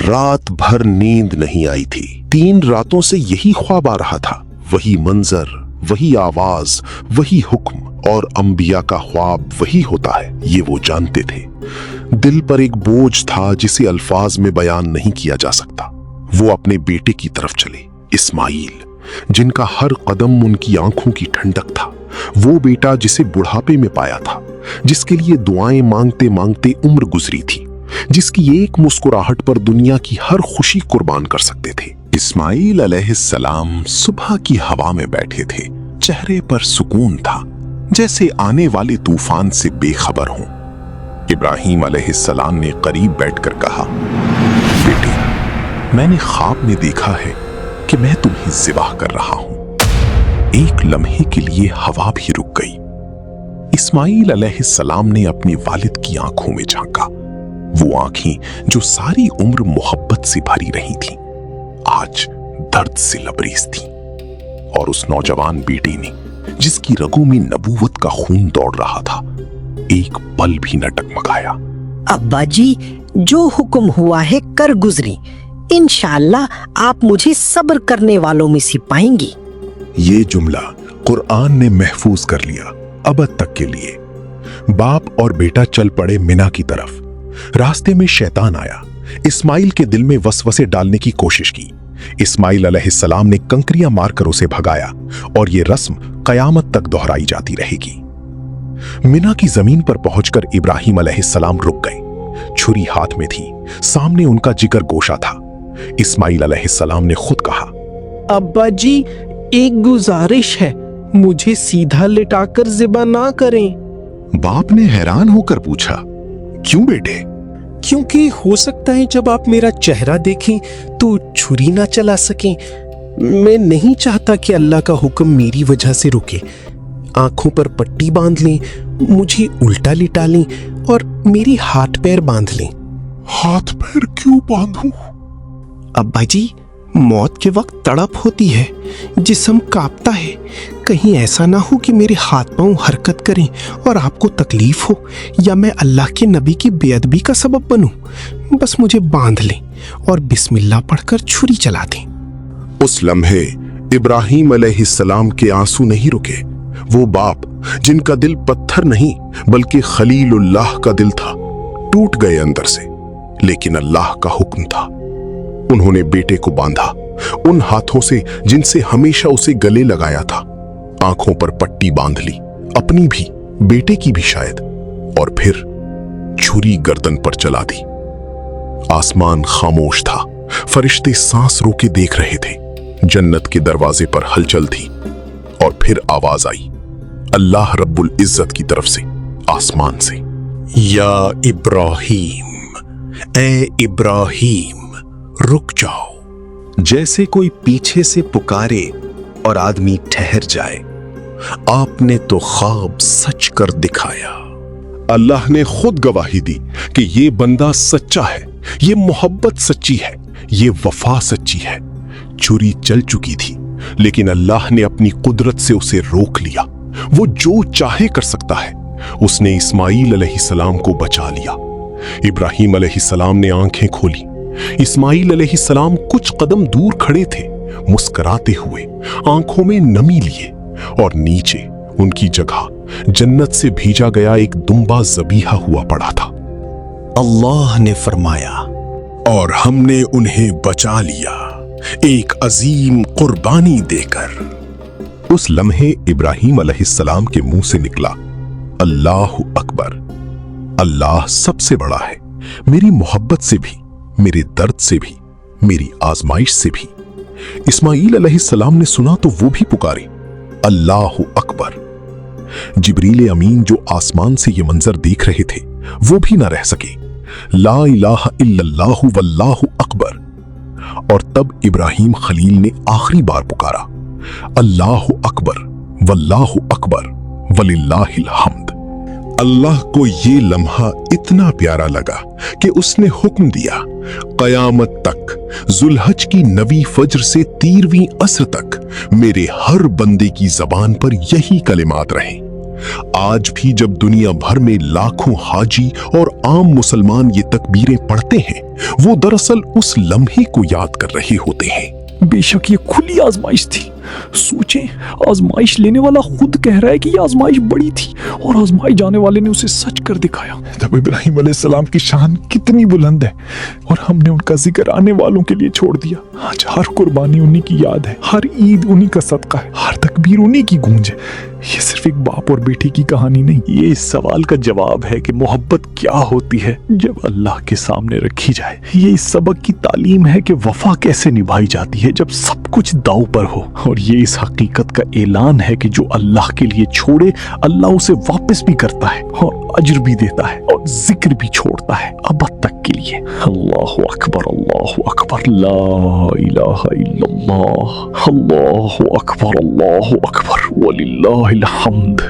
रात भर नींद नहीं आई थी। 3 रातों से यही ख्वाब आ रहा था, वही मंजर, वही आवाज, वही हुक्म। और अंबिया का ख्वाब वही होता है, ये वो जानते थे। दिल पर एक बोझ था जिसे अल्फाज में बयान नहीं किया जा सकता। वो अपने बेटे की तरफ चले, इस्माइल, जिनका हर कदम उनकी आंखों की ठंडक था। वो बेटा जिसे बुढ़ापे में पाया था, जिसके लिए दुआएं मांगते मांगते उम्र गुजरी थी, जिसकी एक मुस्कुराहट पर दुनिया की हर खुशी कुर्बान कर सकते थे। इस्माइल अलैहिस्सलाम सुबह की हवा में बैठे थे। चेहरे पर सुकून था, जैसे आने वाले तूफान से बेखबर हों। इब्राहिम अलैहिस्सलाम ने करीब बैठकर कहा, बेटे, मैंने ख्वाब में देखा है कि मैं तुम्हें ज़िबाह कर रहा हूं। एक लम्हे के लिए हवा भी रुक गई। इस्माइल अलैहिस्सलाम ने अपने वालिद की आंखों में झांका। वो आंखें जो सारी उम्र मोहब्बत से भरी रही थीं, आज दर्द से लबरेज थीं। और उस नौजवान बेटे ने, जिसकी रगों में नबूवत का खून दौड़ रहा था, एक पल भी न डगमगाया। अब्बा जी, जो हुक्म हुआ है कर गुजरी। इंशाअल्लाह आप मुझे सब्र करने वालों में से पाएंगी। ये जुमला कुरान ने महफूज कर लिया अबद तक के लिए। बाप और बेटा चल पड़े मिना की तरफ। रास्ते में शैतान आया, इस्माइल के दिल में वसवसे डालने की कोशिश की। इस्माइल अलैहिस्सलाम ने कंकरियां मारकर उसे भगाया और ये रस्म कयामत तक दोहराई जाती रहेगी। मिना की जमीन पर पहुंचकर इब्राहिम अलैहिस्सलाम रुक गए। छुरी हाथ में थी, सामने उनका जिगर गोशा था। इस्माइल अलैहिस्सलाम ने खुद कहा, अब्बा जी, एक गुजारिश है, मुझे सीधा लिटाकर ज़िबा ना करें। बाप ने हैरान होकर पूछा, क्यों बेटे? क्योंकि हो सकता है जब आप मेरा चेहरा देखें तो छुरी ना चला सकें। मैं नहीं चाहता कि अल्लाह का हुक्म मेरी वजह से रुके। आंखों पर पट्टी बांध लें, मुझे उल्टा लिटा लें और मेरी हाथ पैर बांध लें। हाथ पैर क्यों बांधूं? अब्बा जी, मौत के वक्त तड़प होती है, जिस्म कांपता है। कहीं ऐसा ना हो कि मेरे हाथ पांव हरकत करें और आपको तकलीफ हो, या मैं अल्लाह के नबी की बेअदबी का सबब बनूं। बस मुझे बांध लें और बिस्मिल्लाह पढ़कर छुरी चला दें। उस लम्हे इब्राहिम अलैहिस्सलाम के आंसू नहीं रुके। वो बाप जिनका दिल पत्थर नहीं बल्कि खलीलुल्लाह का दिल था, टूट गए अंदर से। लेकिन अल्लाह का हुक्म था। उन्होंने बेटे को बांधा, उन हाथों से जिनसे हमेशा उसे गले लगाया था। आंखों पर पट्टी बांध ली, अपनी भी, बेटे की भी शायद, और फिर छुरी गर्दन पर चला दी। आसमान खामोश था, फरिश्ते सांस रोके देख रहे थे। जन्नत के दरवाजे पर हलचल थी। और फिर आवाज आई अल्लाह रब्बुल इज्जत की तरफ से, आसमान से, या इब्राहिम, ए इब्राहिम, रुक जाओ। जैसे कोई पीछे से पुकारे और आदमी ठहर जाए। आपने तो ख्वाब सच कर दिखाया। अल्लाह ने खुद गवाही दी कि ये बंदा सच्चा है, ये मोहब्बत सच्ची है, ये वफा सच्ची है। छुरी चल चुकी थी, लेकिन अल्लाह ने अपनी कुदरत से उसे रोक लिया। वो जो चाहे कर सकता है। उसने इस्माइल अलैहिस्सलाम को बचा लिया। इब्राहिम अलैहिस्सलाम ने आंखें खोली। इस्माइल अलैहिस्सलाम कुछ कदम दूर खड़े थे, मुस्कुराते हुए, आंखों में नमी लिए, और नीचे उनकी जगह जन्नत से भेजा गया एक दुम्बा ज़बीहा हुआ पड़ा था। अल्लाह ने फरमाया, और हमने उन्हें बचा लिया एक अजीम कुर्बानी देकर। उस लम्हे इब्राहिम अलैहिस्सलाम के मुंह से निकला, अल्लाहु अकबर। अल्लाह सबसे बड़ा है, मेरी मोहब्बत से भी, मेरे दर्द से भी, मेरी आजमाइश से भी। इस्माइल अलैहिस्सलाम ने सुना तो वो भी पुकारे, अल्लाहु अकबर। जिब्रील अमीन जो आसमान से ये मंजर देख रहे थे, वो भी ना रह सके। ला इलाहा इल्लल्लाहु वल्लाहु अकबर। और तब इब्राहिम खलील ने आखिरी बार पुकारा, अल्लाहु अकबर वल्लाहु अकबर वलिल्लाहिल हम्द। अल्लाह को ये लम्हा इतना प्यारा लगा कि उसने हुक्म दिया, कयामत तक, जुल्हज की 9वीं फज्र से 13वीं असर तक मेरे हर बंदे की जबान पर यही कलिमात रहें, आज भी जब दुनिया भर में लाखों हाजी और आम मुसलमान ये तकबीरें पढ़ते हैं, वो दरअसल उस लम्हे को याद कर रहे होते हैं। बेशक ये खुली आजमाइश थी। सोचें, आजमाइश लेने वाला खुद कह रहा है कि ये आजमाइश बड़ी थी और आजमाई जाने वाले ने उसे सच कर दिखाया। तब इब्राहिम अलैहिस्सलाम की शान कितनी बुलंद है और हमने उनका जिक्र आने वालों के लिए छोड़ दिया। आज हर कुर्बानी उन्हीं की याद है, हर ईद उन्हीं का सदका है, हर तकबीर उन्हीं की गूंज है। ये सिर्फ एक बाप और बेटी की कहानी नहीं, ये इस सवाल का जवाब है कि मोहब्बत क्या होती है जब अल्लाह के सामने रखी जाए। ये इस सबक की तालीम है कि वफा कैसे निभाई जाती है जब सब कुछ दांव पर हो। और ये इस हकीकत का ऐलान है कि जो अल्लाह के लिए छोड़े, अल्लाह उसे वापस भी करता है और अज्र भी देता है और जिक्र भी छोड़ता है अबद तक के लिए। अल्लाहु अकबर, अल्लाहु अकबर, ला इलाहा इल्लल्लाह, अल्लाहु अकबर, वलिल्लाहिल हम्द।